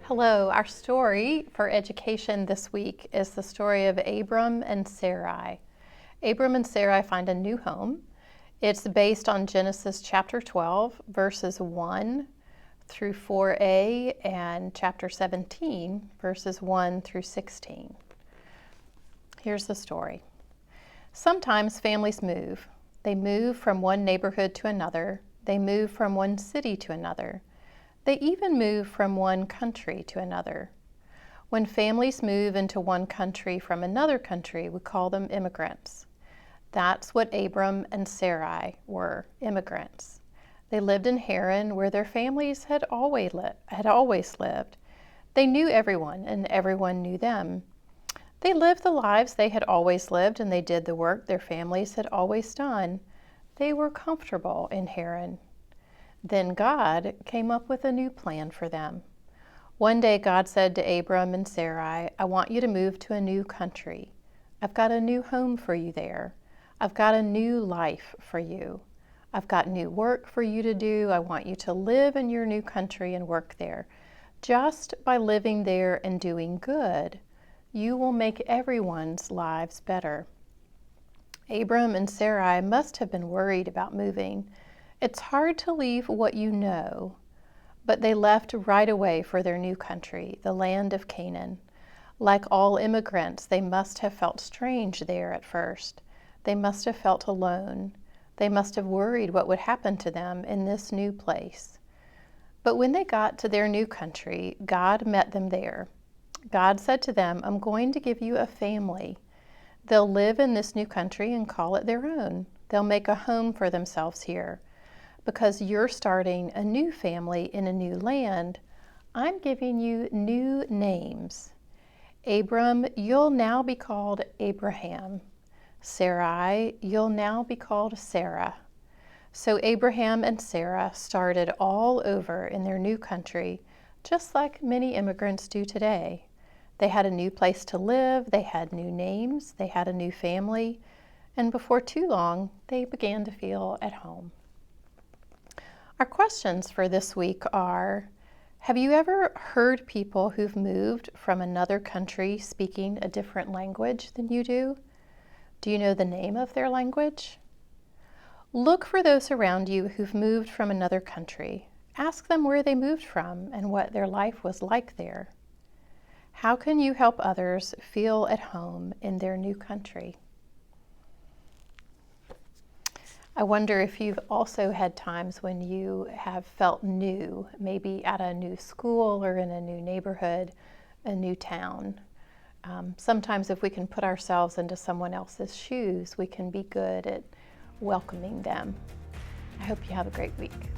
Hello, our story for education this week is the story of Abram and Sarai. Abram and Sarai find a new home. It's based on Genesis chapter 12, verses 1 through 4a, and chapter 17, verses 1 through 16. Here's the story. Sometimes families move. They move from one neighborhood to another. They move from one city to another. They even move from one country to another. When families move into one country from another country, we call them immigrants. That's what Abram and Sarai were, immigrants. They lived in Haran, where their families had always lived. They knew everyone, and everyone knew them. They lived the lives they had always lived, and they did the work their families had always done. They were comfortable in Haran. Then God came up with a new plan for them. One day God said to Abram and Sarai, I want you to move to a new country. I've got a new home for you there. I've got a new life for you. I've got new work for you to do. I want you to live in your new country and work there. Just by living there and doing good, you will make everyone's lives better. Abram and Sarai must have been worried about moving. It's hard to leave what you know, but they left right away for their new country, the land of Canaan. Like all immigrants, they must have felt strange there at first. They must have felt alone. They must have worried what would happen to them in this new place. But when they got to their new country, God met them there. God said to them, I'm going to give you a family. They'll live in this new country and call it their own. They'll make a home for themselves here. Because you're starting a new family in a new land, I'm giving you new names. Abram, you'll now be called Abraham. Sarai, you'll now be called Sarah. So Abraham and Sarah started all over in their new country, just like many immigrants do today. They had a new place to live, they had new names, they had a new family, and before too long, they began to feel at home. Our questions for this week are, have you ever heard people who've moved from another country speaking a different language than you do? Do you know the name of their language? Look for those around you who've moved from another country. Ask them where they moved from and what their life was like there. How can you help others feel at home in their new country? I wonder if you've also had times when you have felt new, maybe at a new school or in a new neighborhood, a new town. Sometimes if we can put ourselves into someone else's shoes, we can be good at welcoming them. I hope you have a great week.